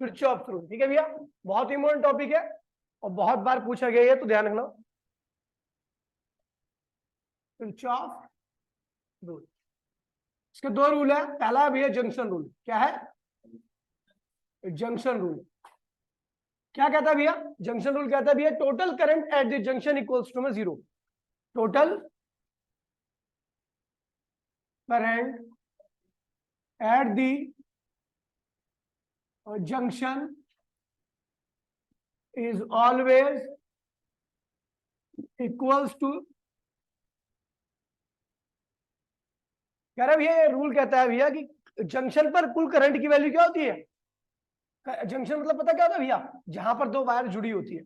Kirchhoff's rule. ठीक है भैया, बहुत इंपॉर्टेंट टॉपिक है और बहुत बार पूछा गया है, तो ध्यान रखना। किरचॉफ रूल, इसके दो रूल है। पहला भैया जंक्शन रूल। क्या है? जंक्शन रूल क्या कहता है भैया? जंक्शन रूल कहता है भैया total current at the junction equals to में zero. Total current at the junction is always equals to, कह रहा भैया ये रूल कहता है भैया कि जंक्शन पर कुल करंट की वैल्यू क्या होती है? जंक्शन मतलब पता क्या होता है भैया? जहां पर दो वायर जुड़ी होती है,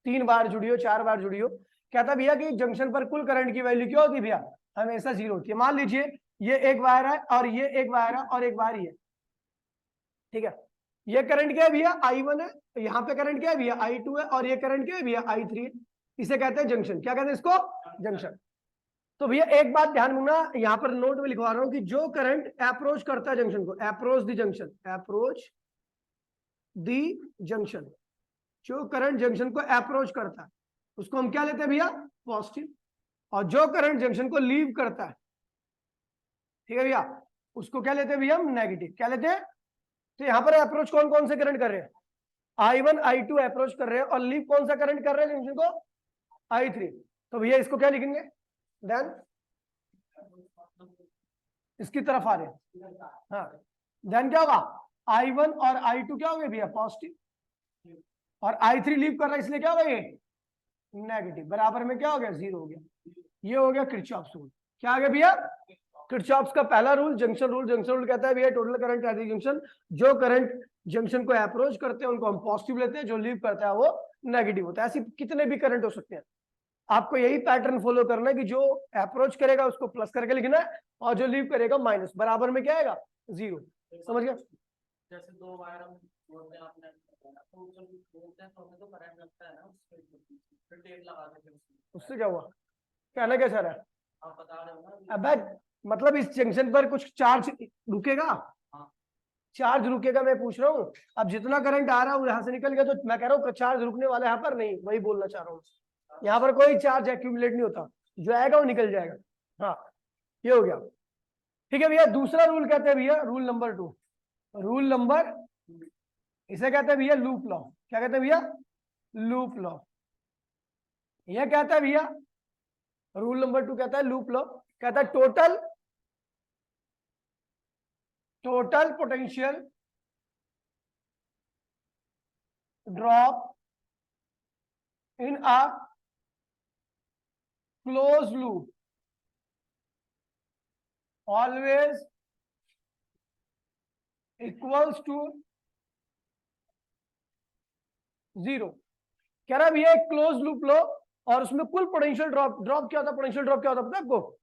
3 वायर जुड़ी हो, 4 वायर जुड़ी हो, कहता है भैया कि जंक्शन पर कुल करंट की वैल्यू क्या होती है भैया? हमेशा जीरो होती है। मान लीजिए ये एक वायर है और ये एक वायर है और एक वायर ही है, ठीक है। ये करंट क्या है भैया? I1 है, यहाँ पे करंट क्या है भैया? I2 है, और ये करंट क्या है भैया? I3 है। इसे कहते हैं जंक्शन। क्या कहते हैं इसको? जंक्शन। तो भैया एक बात ध्यान रखना, यहाँ पर नोट में लिखवा रहा हूं कि जो करंट अप्रोच करता है जंक्शन को, approach the junction, approach the junction, जो करंट जंक्शन को अप्रोच करता है उसको हम क्या लेते हैं भैया? पॉजिटिव। और जो करंट जंक्शन को लीव करता है, ठीक है भैया, उसको क्या लेते हैं भैया? हम नेगेटिव। क्या लेते हैं? तो यहाँ पर अप्रोच कौन कौन से करंट कर रहे हैं? I1 I2 अप्रोच कर रहे हैं, और लीव कौन सा करंट कर रहे हैं जंक्शन को? I3। तो भैया इसको क्या लिखेंगे? देन इसकी तरफ आ रहे हैं, हाँ, देन क्या होगा? I1 और I2 क्या हो गए भैया? पॉजिटिव। और I3 लीव कर रहा है, इसलिए क्या होगा? ये नेगेटिव। बराबर में क्या हो गया? जीरो हो गया। ये हो गया किरचॉफ्स रूल। क्या आ गया भैया? किरचॉफ्स का पहला rule junction rule. Junction rule कहता है भैया total current at the junction, जो करंट जंक्शन को अप्रोच करते हैं उनको हम पॉजिटिव लेते हैं, जो लीव करता है वो नेगेटिव होता है। ऐसे कितने भी करंट हो सकते हैं, आपको यही पैटर्न फॉलो करना है कि जो अप्रोच करेगा उसको प्लस करके लिखना है, और जो लीव करेगा माइनस। बराबर में क्या आएगा? जीरो। समझ गया? जैसे दो वायर हम बोलते हैं, आपने तो जब बोलते हैं तो हमें तो करंट लगता है ना, उससे फिर टेप लगा देते हैं उससे क्या हुआ? कहना क्या चाह रहा है? आप बता रहे हो ना। अब मतलब इस जंक्शन पर कुछ चार्ज रुकेगा? चार्ज रुकेगा, मैं पूछ रहा हूँ। अब जितना करंट आ रहा है वो यहाँ से निकल गया, तो मैं कह रहा हूँ चार्ज रुकने वाला यहाँ पर नहीं, वही बोलना चाह रहा हूँ। यहाँ पर कोई चार्ज एक्यूमुलेट नहीं होता, जो आएगा वो निकल जाएगा। हाँ, ये हो गया। ठीक है भैया, दूसरा रूल कहते हैं भैया रूल नंबर 2। रूल नंबर, इसे कहते हैं भैया लूप लॉ। क्या कहते हैं भैया? Loop law. यह कहता है भैया, रूल नंबर 2 कहता है लूप लॉ, कहता है total potential drop in a close loop always equals to zero. कह रहा है भैया एक क्लोज लूप लो और उसमें कुल पोटेंशियल ड्रॉप, क्या होता है? पोटेंशियल ड्रॉप क्या होता है पता है आपको?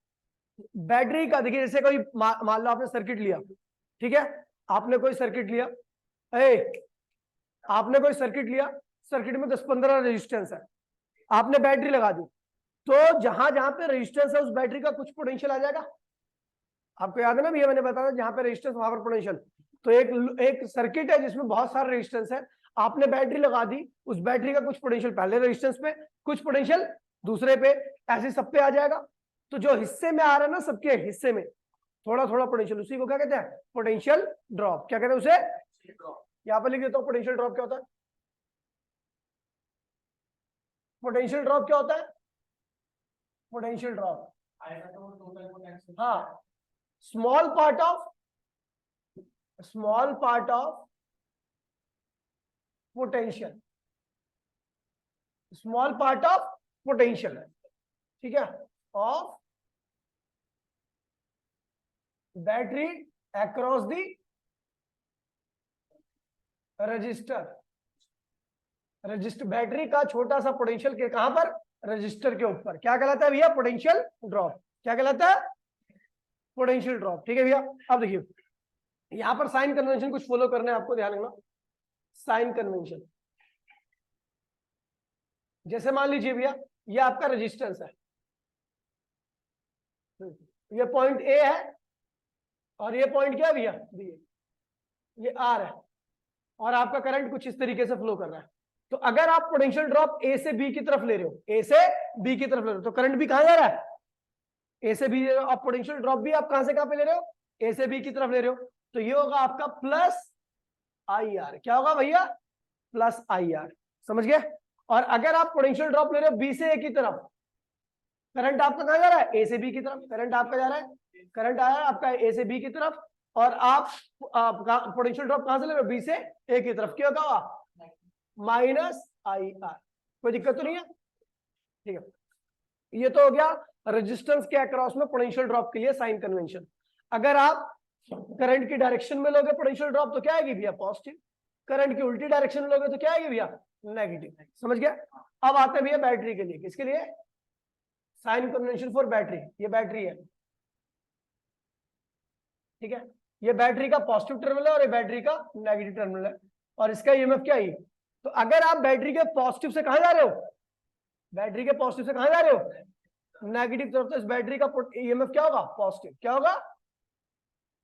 बैटरी का, देखिए जैसे कोई मान लो आपने सर्किट लिया, ठीक है, आपने कोई सर्किट लिया, आपने कोई सर्किट लिया, सर्किट में 10-15 रेजिस्टेंस है, आपने बैटरी लगा दी, तो जहां जहां पे रेजिस्टेंस है उस बैटरी का कुछ पोटेंशियल आ जाएगा। आपको याद है ना भैया, मैंने बताया जहां पे रेजिस्टेंस वहां पर पोटेंशियल। तो एक सर्किट है जिसमें बहुत सारे रेजिस्टेंस है, आपने बैटरी लगा दी, उस बैटरी का कुछ पोटेंशियल पहले रेजिस्टेंस पे, कुछ पोटेंशियल दूसरे पे, ऐसे सब पे आ जाएगा। तो जो हिस्से में आ रहा है ना, सबके हिस्से में थोड़ा थोड़ा पोटेंशियल, उसी को क्या कहते हैं? Potential drop. क्या कहते हैं उसे? यहाँ पर लिख देता हूँ पोटेंशियल ड्रॉप क्या होता है। पोटेंशियल ड्रॉप क्या होता है? पोटेंशियल ड्रॉप, हाँ, small part of potential, small part of potential, ठीक है, of battery across the register. Battery का छोटा सा पोटेंशियल के कहां पर? रजिस्टर के ऊपर। क्या कहलाता है भैया? Potential drop. क्या कहलाता है? Potential drop. ठीक है भैया, अब देखिए यहां पर साइन कन्वेंशन कुछ फॉलो करना है आपको, ध्यान रखना। साइन कन्वेंशन, जैसे मान लीजिए भैया ये आपका रेजिस्टेंस है, ये पॉइंट ए है और ये पॉइंट क्या है भैया? बी है, ये आर है। और आपका करंट कुछ इस तरीके से फ्लो कर रहा है। तो अगर आप पोटेंशियल ड्रॉप ए से बी की तरफ ले रहे हो, ए से बी की तरफ ले रहे हो, तो करंट भी कहां जा रहा है, ए से बी ले रहे हो। आप पोटेंशियल ड्रॉप भी आप कहां से कहां पे ले रहे हो, ए से बी की तरफ ले रहे हो, तो ये होगा आपका प्लस आई आर। क्या होगा भैया, प्लस आई आर, समझ गए। और अगर आप पोटेंशियल ड्रॉप ले रहे हो बी से ए की तरफ, करंट आपका कहां जा रहा है, ए से बी की तरफ। करंट आपका जा रहा है, करंट आया है आपका ए से बी की तरफ, और आप पोटेंशियल ड्रॉप कहां से ले रहे हो, बी से ए की तरफ। क्या होगा, माइनस आई आर। कोई दिक्कत तो नहीं है, ठीक है। ये तो हो गया रेजिस्टेंस के अक्रॉस में पोटेंशियल ड्रॉप के लिए साइन कन्वेंशन। अगर आप करंट की डायरेक्शन में लोगे पोटेंशियल ड्रॉप तो क्या आएगी भैया, पॉजिटिव। करंट की उल्टी डायरेक्शन में लोगे तो क्या आएगी भैया, नेगेटिव। समझ गया। अब आते हैं भैया बैटरी के लिए। किसके लिए, साइन कन्वेंशन फॉर बैटरी। ये बैटरी है, ठीक है। ये बैटरी का पॉजिटिव टर्मिनल है और ये बैटरी का नेगेटिव टर्मिनल है, और इसका ईएमएफ क्या है। तो अगर आप बैटरी के पॉजिटिव से कहां जा रहे हो, बैटरी के पॉजिटिव से कहां जा रहे हो, नेगेटिव तरफ, तो इस बैटरी का ईएमएफ क्या होगा, पॉजिटिव। क्या होगा,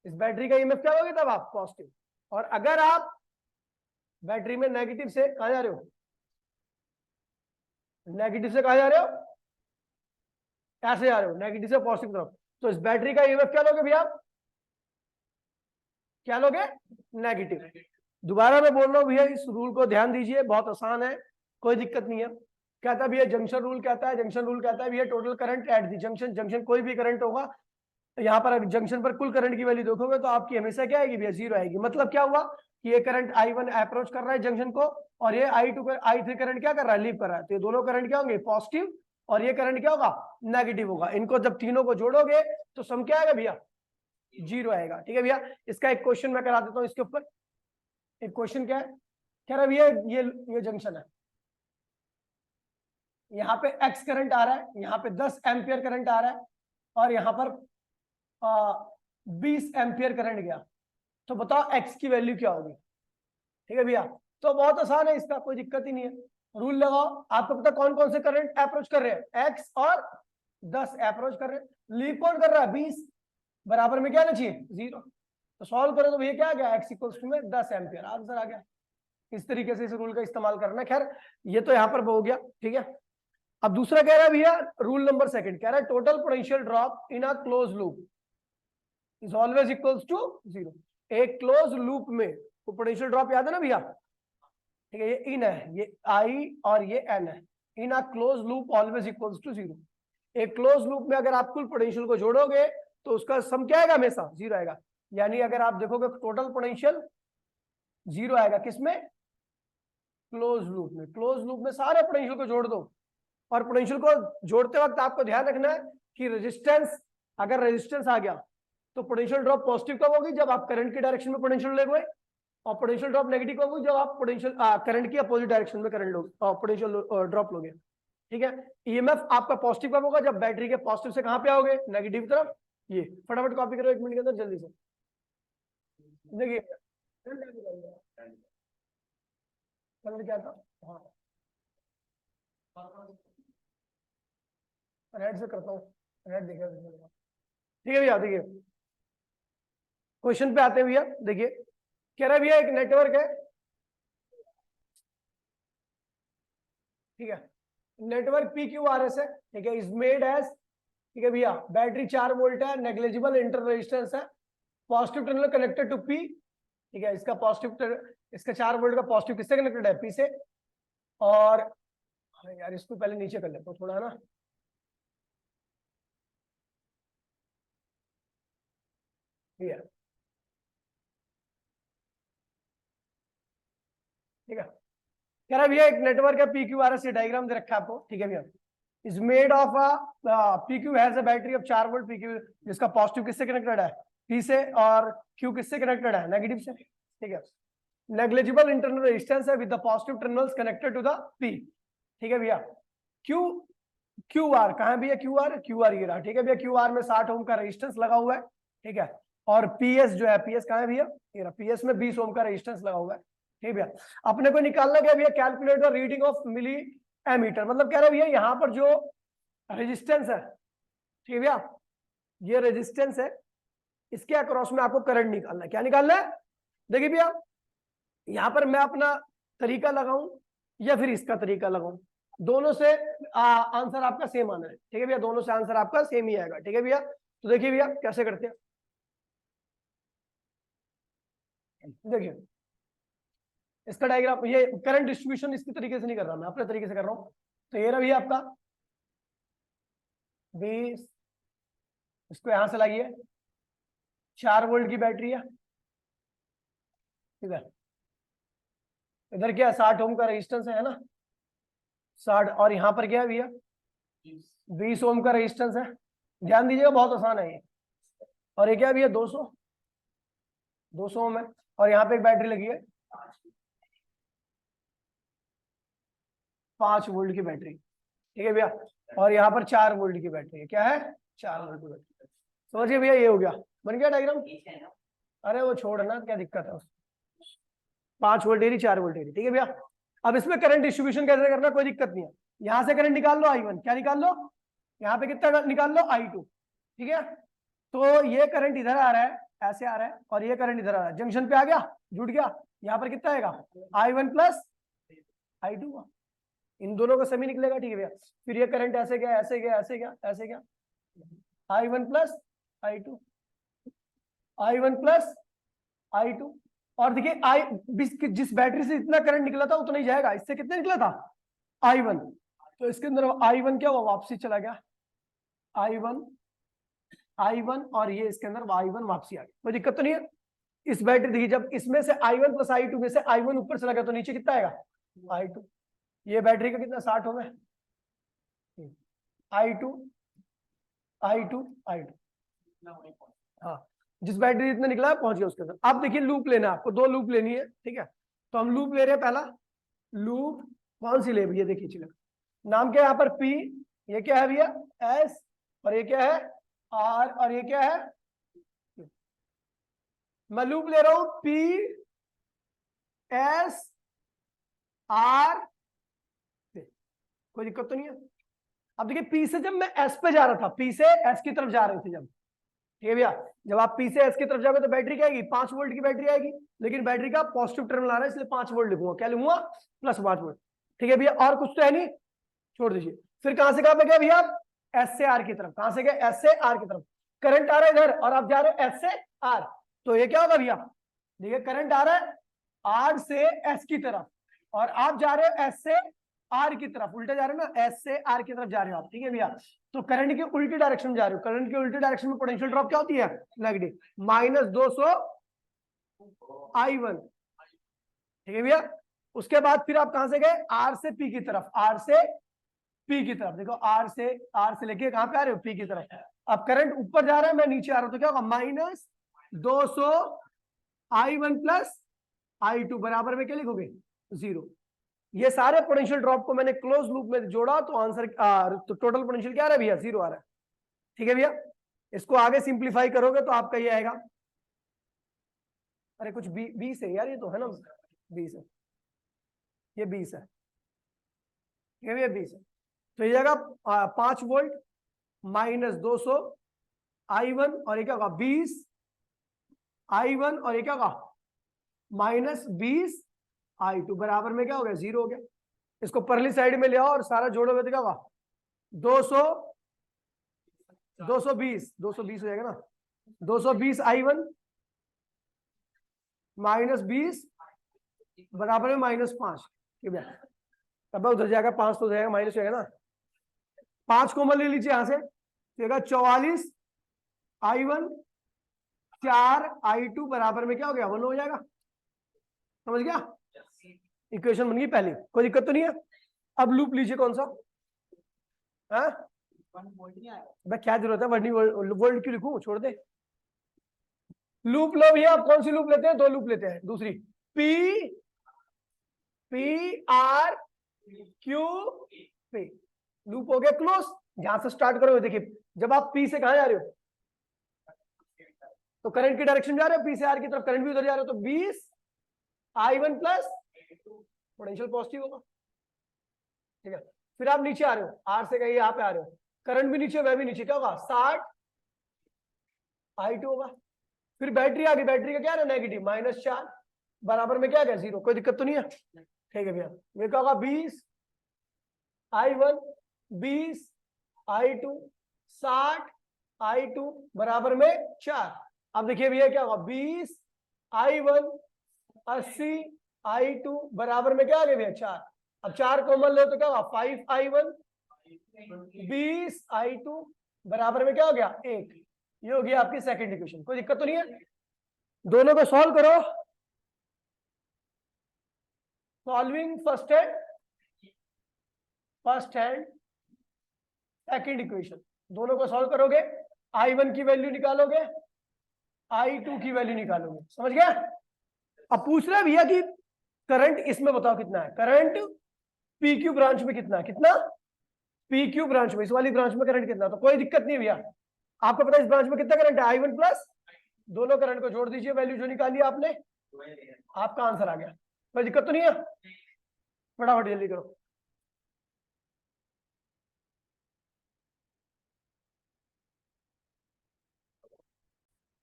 इस बैटरी का ईएमएफ क्या होगा तब आप, पॉजिटिव। और अगर आप बैटरी में नेगेटिव से कहां जा रहे हो, नेगेटिव से कहां जा रहे हो, ऐसे जा रहे हो नेगेटिव से पॉजिटिव तरफ, तो इस बैटरी का ईएमएफ क्या लोगे भैया, क्या लोगे, नेगेटिव। दोबारा मैं बोल रहा हूं भैया, इस रूल को ध्यान दीजिए, बहुत आसान है, कोई दिक्कत नहीं है। कहता है भैया जंक्शन रूल कहता है, जंक्शन रूल कहता है भैया total current at the junction. Junction कोई भी करंट होगा, यहाँ पर जंक्शन पर कुल करंट की वैल्यू देखोगे तो आपकी हमेशा क्या आएगी भैया, जीरो आएगी। मतलब क्या हुआ कि ये करंट I1 अप्रोच कर रहा है जंक्शन को, और ये I3 करंट क्या कर रहा है, लीव कर रहा है। तो ये दोनों करंट क्या होंगे, पॉजिटिव, और ये करंट क्या होगा, नेगेटिव होगा। इनको जब तीनों को जोड़ोगे तो सम क्या आएगा भैया, जीरो आएगा। ठीक है भैया। इसका एक क्वेश्चन मैं करा देता हूँ इसके ऊपर। एक क्वेश्चन क्या है, कह रहा है भैया ये जंक्शन है, यहाँ पे एक्स करंट आ रहा है, यहाँ पे 10 एम्पियर करंट आ रहा है, और यहाँ पर 20 एम्पियर करंट गया। तो बताओ एक्स की वैल्यू क्या होगी। ठीक है भैया। तो बहुत आसान है, इसका कोई दिक्कत ही नहीं है। रूल लगाओ, आपको पता कौन कौन से करंट अप्रोच कर रहे हैं, एक्स और 10 अप्रोच कर रहे हैं। लीव कौन कर रहा है, 20, बराबर में क्या आना चाहिए, जीरो। तो सॉल्व करो तो भैया क्या आ गया, एक्स इक्वल्स टू में 10 एम्पियर, आंसर आ गया। इस तरीके से इस रूल का इस्तेमाल करना। खैर ये तो यहाँ पर हो गया, ठीक है। अब दूसरा कह रहा है भैया, रूल नंबर सेकंड कह रहा है total potential drop in a close loop is always equals to zero. एक क्लोज लूप में पोटेंशियल ड्रॉप याद है ना भैया, ठीक है। ये इन है, ये आई और ये एन है। In a close loop always equals to zero. एक क्लोज लूप में अगर आप कुल पोटेंशियल को जोड़ोगे तो उसका सम क्या आएगा, हमेशा जीरो आएगा। यानी अगर आप देखोगे टोटल पोटेंशियल जीरो आएगा, किसमें, क्लोज लूप में। क्लोज लूप में सारे पोटेंशियल को जोड़ दो, और पोटेंशियल को जोड़ते वक्त आपको ध्यान रखना है कि रेजिस्टेंस, अगर रेजिस्टेंस आ गया तो पोटेंशियल ड्रॉप पॉजिटिव कब होगी, जब आप करंट की डायरेक्शन में पोटेंशियल लोगे, और पोटेंशियल ड्रॉप नेगेटिव कब होगी, जब आप पोटेंशियल करंट की अपोजिट डायरेक्शन में करंट लोगे, पोटेंशियल ड्रॉप लोगे। ठीक है। ईएमएफ आपका पॉजिटिव कब होगा, जब बैटरी के पॉजिटिव से कहां पे आओगे, नेगेटिव तरफ। ये फटाफट कॉपी करो 1 मिनट के अंदर जल्दी से। देखिए कलर क्या था, हाँ रेड से करता हूँ, रेड देखिए। ठीक है भैया, देखिए क्वेश्चन पे आते हैं भैया। देखिए कह रहा है भैया एक नेटवर्क है, ठीक है। नेटवर्क PQRS है, ठीक है। इज मेड एज, ठीक है भैया, बैटरी 4 वोल्ट है, नेग्लिजिबल इंटर रेजिस्टेंस है, positive terminal connected to P, ठीक है। इसका पॉजिटिव, इसका 4 वोल्ट का पॉजिटिव किससे कनेक्टेड है, P से। और यार इसको पहले नीचे कर लेता हूँ थोड़ा, है ना। ठीक है, ठीक है। कह रहा है भैया एक नेटवर्क है PQRS, ये डायग्राम दे रखा है आपको, ठीक है भैया। Is made of PQ has a battery of 4 volt PQ, जिसका पॉजिटिव किससे कनेक्टेड है, P से, और Q किससे कनेक्टेड है, नेगेटिव से। ठीक है। नेग्लिजिबल इंटरनल रेजिस्टेंस है with the positive terminals connected to the P। ठीक है भैया। QR कहाँ है भैया, QR ये रहा, ठीक है भैया। QR में 60 ओम का रेजिस्टेंस लगा हुआ है, ठीक है। और PS जो है, PS कहाँ है भैया, ये रहा, PS में 20 ओम का रेजिस्टेंस लगा हुआ है, ठीक भैया। अपने को निकालना क्या भैया, calculate the reading of milliammeter. मतलब कह रहा है भैया यहाँ पर जो रेजिस्टेंस है, ठीक है भैया, ये रेजिस्टेंस है, इसके अक्रॉस में आपको करंट निकालना है। क्या निकालना है, देखिए भैया यहां पर मैं अपना तरीका लगाऊं या फिर इसका तरीका लगाऊं, दोनों से आंसर आपका सेम आना है। ठीक है भैया, दोनों से आंसर आपका सेम ही आएगा। ठीक है भैया, तो देखिए भैया कैसे करते हैं, देखिए इसका डायग्राम, ये करंट डिस्ट्रीब्यूशन इसकी तरीके से नहीं कर रहा मैं, अपने तरीके से कर रहा हूं। तो ये रहा भैया आपका 20, इसको यहां से लाइए, 4 वोल्ट की बैटरी है, इधर इधर क्या 60 ओम का रेजिस्टेंस है ना, 60, और यहाँ पर क्या है भैया 20 ओम का रेजिस्टेंस है। ध्यान दीजिएगा बहुत आसान है ये। और ये क्या है भैया 200 ओम है, और यहाँ पे एक बैटरी लगी है 5 वोल्ट की बैटरी। ठीक है भैया, और यहाँ पर 4 वोल्ट की बैटरी है, क्या है 4 वोल्ट की बैटरी। समझिए भैया, ये हो गया, बन गया डायग्राम। अरे वो छोड़ना, क्या दिक्कत है उसमें, 5 वोल्ट एरी 4 वोल्ट एरी। ठीक है भैया, अब इसमें करंट डिस्ट्रीब्यूशन कैसे करना, कोई दिक्कत नहीं है। यहां से करंट निकाल लो I1, क्या निकाल लो, यहाँ पे कितना निकाल लो I2। ठीक है, तो ये करंट इधर आ रहा है, ऐसे आ रहा है, और ये करंट इधर आ रहा है, जंक्शन पे आ गया, जुड़ गया। यहाँ पर कितना आएगा I1 प्लस I2, इन दोनों का समी निकलेगा। ठीक है भैया, फिर ये करंट ऐसे गया, ऐसे गया, ऐसे गया, ऐसे गया, I1 plus I2, I1 plus I2। और देखिए जिस बैटरी से इतना करंट निकला था उतना ही जाएगा, इससे कितना निकला था I1, तो इसके अंदर I1 क्या हुआ, वापसी चला गया, I1 और ये इसके अंदर I1 वापसी आ गया, कोई दिक्कत तो नहीं है। इस बैटरी देखिए, जब इसमें से I1 प्लस I2 में से I1 ऊपर चला गया तो नीचे कितना आएगा I2। ये बैटरी का कितना 60 हो गया, I2। हाँ, जिस बैटरी इतना निकला पहुंच गया उसके अंदर। अब देखिए लूप लेना है आपको, 2 लूप लेनी है। ठीक है, तो हम लूप ले रहे हैं, पहला लूप कौन सी ले भैया, देखिए चलो, नाम क्या है यहाँ पर P, ये क्या है भैया S, और ये क्या है R, और ये क्या है, मैं लूप ले रहा हूं P S R, कोई दिक्कत तो नहीं है। अब देखिए P से जब मैं S पे जा रहा था, P से S की तरफ जा रहे थे जब, ठीक है भैया, जब आप P से S की तरफ जाओगे तो बैटरी क्या आएगी, 5 वोल्ट की बैटरी आएगी, लेकिन बैटरी का पॉजिटिव टर्मिनल आ रहा है इसलिए 5 वोल्ट लिखूंगा, क्या लिखूंगा प्लस 5 वोल्ट। ठीक है भैया, और कुछ तो है नहीं, छोड़ दीजिए। फिर कहां से कहां पे गया भैया, S से R की तरफ, कहां से गया S से R की तरफ, करंट आ रहा है इधर और आप जा रहे हो S से R, तो ये क्या होगा भैया, देखिए करंट आ रहा है R से S की तरफ, और आप जा रहे हो S से R की तरफ, उल्टे जा रहे हो ना, S से R की तरफ जा रहे हो आप। ठीक है भैया, तो करंट की उल्टी डायरेक्शन में जा रहे हो, करंट की उल्टी डायरेक्शन में पोटेंशियल ड्रॉप क्या होती है, नेगेटिव, -200 I1। ठीक है भैया, उसके बाद फिर आप कहां से गए, R से P की तरफ, R से P की तरफ, देखो R से लेके कहां पे आ रहे हो, P की तरफ। अब करंट ऊपर जा रहा है, मैं नीचे आ रहा हूं, तो क्या होगा -200 I1 प्लस I2 बराबर में क्या लिखोगे 0। ये सारे पोटेंशियल ड्रॉप को मैंने क्लोज लूप में जोड़ा तो आंसर तो टोटल पोटेंशियल क्या आ रहा है भैया, 0 आ रहा है। ठीक है भैया, इसको आगे सिंप्लीफाई करोगे तो आपका ये आएगा, अरे कुछ 20 है यार, ये तो है ना 20 है, ये 20 है, ठीक है भैया 20 है, तो ये जाएगा 5 वोल्ट -200 I1, और ये क्या होगा 20 I1, और ये क्या होगा -20 I2 बराबर में क्या हो गया 0 हो गया। इसको परली साइड में ले आओ और सारा जोड़ोगे तो क्या होगा 220 हो जाएगा ना, 220 I1 -20 बराबर में -5, ठीक है, तब उधर जाएगा 5 तो जाएगा माइनस हो जाएगा ना, 5 कॉमन ले लीजिए यहां से, तो 44 I1 4 I2 बराबर में क्या हो गया 1 हो जाएगा, समझ गया, इक्वेशन बन गई पहली, कोई दिक्कत तो नहीं है। अब लूप लीजिए कौन सा, भाई क्या जरूरत है वोल्ट क्यों लिखूं, छोड़ दे। लूप लो भैया, आप कौन सी लूप लेते हैं, 2 लूप लेते हैं, दूसरी P R Q P, loop हो गया क्लोज। जहां से स्टार्ट करोगे देखिए, जब आप P से कहां जा रहे हो तो करंट की डायरेक्शन जा रहे हो, P से R की तरफ करंट भी उधर जा रहे हो, तो 20 I1 प्लस पोटेंशियल पॉजिटिव होगा। ठीक है, फिर आप नीचे आ रहे हो, R से कहीं यहाँ पे आ रहे हो, करंट भी नीचे वह भी नीचे, क्या होगा 60 I2 होगा। फिर बैटरी आ गई, बैटरी का क्या है नेगेटिव -4, बराबर में क्या है 0, कोई दिक्कत तो नहीं है? ठीक है भैया, ये क्या होगा 20 I1 20 I2 60 I2 बराबर में 4। अब देखिए भैया क्या होगा 20 I1 80 I2 बराबर में क्या आ गया भैया 4। अब 4 कॉमन लो तो क्या होगा 5 I1 20 I2 बराबर में क्या हो गया 1। ये हो गया आपकी सेकंड इक्वेशन, कोई दिक्कत तो नहीं है? दोनों को सॉल्व करो। Solving first and second equation, दोनों को सॉल्व करोगे, I1 की वैल्यू निकालोगे, I2 की वैल्यू निकालोगे, समझ गया? अब पूछ रहा है भैया कि करंट इसमें बताओ कितना है, करंट PQ ब्रांच में कितना है, कितना PQ ब्रांच में, इस वाली ब्रांच में करंट कितना, तो कोई दिक्कत नहीं भैया, आपको पता है इस ब्रांच में कितना करंट है I1 प्लस, दोनों करंट को जोड़ दीजिए, वैल्यू जो निकाली आपने, आपका आंसर आ गया, कोई दिक्कत तो नहीं है? फटाफट जल्दी करो।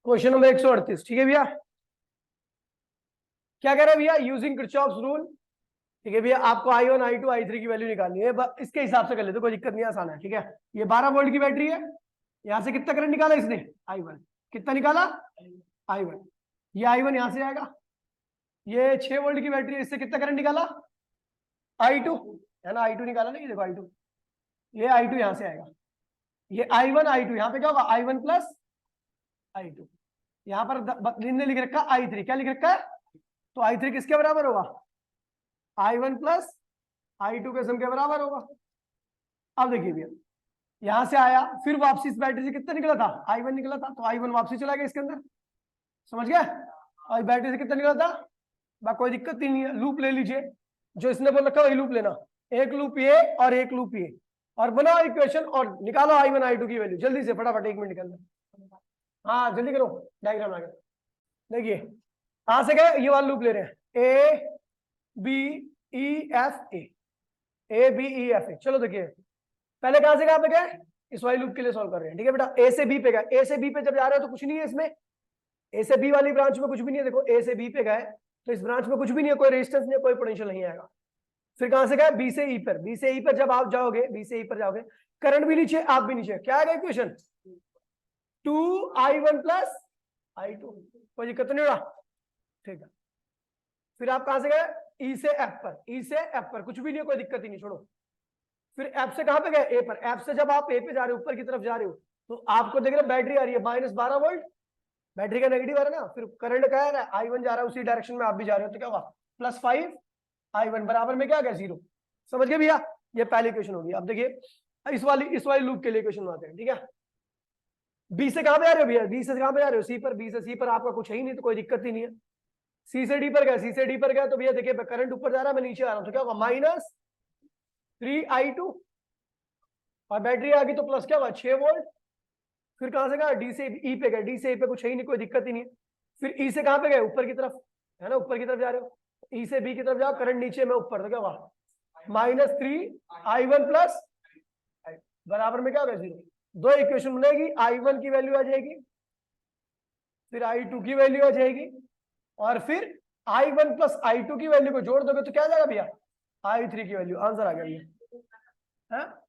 क्वेश्चन नंबर 138, ठीक है भैया, क्या कह रहा है भैया, यूजिंग किरचॉफ्स रूल, ठीक है भैया, आपको I1 I2 I3 की वैल्यू निकालनी है, इसके हिसाब से कर लेते, कोई दिक्कत नहीं, आसान है, ठीक है। ये 12 वोल्ट की बैटरी है, यहां से कितना करंट निकाला इसने I1, कितना निकाला I1, ये I1 यहां से आएगा, ये 6 वोल्ट की बैटरी है, इससे कितना करंट निकाला I2, है ना, I2 निकाला ना, ये देखो I2, ये I2 यहां से आएगा, ये I1 I2, यहां पे क्या होगा I1 प्लस I2, यहां पर ने लिख रखा I3, क्या लिख रखा है, तो I3 किसके बराबर होगा I1 प्लस I2 के सम के बराबर होगा। अब देखिए भैया, यहां से आया, फिर वापसी इस बैटरी से कितना निकला था I1 निकला था, तो I1 वापसी चला गया इसके अंदर, समझ गया, और बैटरी से कितना निकला था, कोई दिक्कत ही नहीं है, लूप ले लीजिए, जो इसने बोल रखा वही लूप लेना, एक लूप ये और एक लूप ये, और बनाओ इक्वेशन और निकालो I1 I2 की वैल्यू जल्दी से, फटाफट 1 मिनट के अंदर, हाँ जल्दी करो, डायग्राम आ गया, देखिए कहां से गए, ये वाला लूप ले रहे हैं, A B E F A, चलो देखिए पहले कहां से कहां पे गए, इस वाली लूप के लिए सॉल्व कर रहे हैं, ठीक है बेटा, A से B पे गए, A से B पे जब जा रहे हो तो कुछ नहीं है इसमें, A से B वाली ब्रांच में कुछ भी नहीं है, देखो A से B पे गए तो इस ब्रांच में कुछ भी नहीं है, कोई रेजिस्टेंस नहीं है, कोई पोटेंशियल नहीं आएगा। फिर कहां से गए B से E पर, B से E पर जब आप जाओगे, B से E पर जाओगे, करंट भी नीचे आप भी नीचे, क्या आएगा इक्वेशन 2I1 प्लस I2, कोई दिक्कत नहीं हो रहा, ठीक है। फिर आप कहां से गए E से F पर, E से F पर कुछ भी नहीं है, कोई दिक्कत ही नहीं, छोड़ो। फिर F से कहां पे गए A पर, F से जब आप A पे जा रहे हो, ऊपर की तरफ जा रहे हो, तो आपको देख रहे हो बैटरी आ रही है -12 वोल्ट, बैटरी का नेगेटिव आ रहा है ना, फिर करंट क्या है I1 जा रहा है उसी डायरेक्शन में आप भी जा रहे हो, तो क्या होगा +5 I1 बराबर में क्या आ गया 0, समझ गए भैया, ये पहली इक्वेशन होगी। अब देखिए इस वाली लूप के लिए इक्वेशन बनाते हैं, ठीक है। B से कहां पे आ रहे हो भैया, B से कहां पे जा रहे हो C पर, B से C पर आपका कुछ है ही नहीं, तो कोई दिक्कत ही नहीं है। C से D पर गए, C से D पर गए तो भैया देखिए करंट ऊपर जा रहा है, मैं नीचे आ रहा हूं, तो क्या होगा -3I2, और बैटरी आ गई तो प्लस क्या होगा 6 वोल्ट। फिर कहां से गया D से E पे गए, D से E पे कुछ है ही नहीं, कोई दिक्कत ही नहीं है। फिर E से कहां पे गए, ऊपर की तरफ, है ना, ऊपर की तरफ जा रहे हो, E से B की तरफ जाओ, करंट नीचे में ऊपर, तो क्या होगा -3I1 प्लस बराबर में क्या होगा 0। दो इक्वेशन बनेगी, I1 की वैल्यू आ जाएगी, फिर I2 की वैल्यू आ जाएगी, और फिर I1 प्लस I2 की वैल्यू को जोड़ दोगे तो क्या आ जाएगा भैया I3 की वैल्यू, आंसर आ गया भैया, हाँ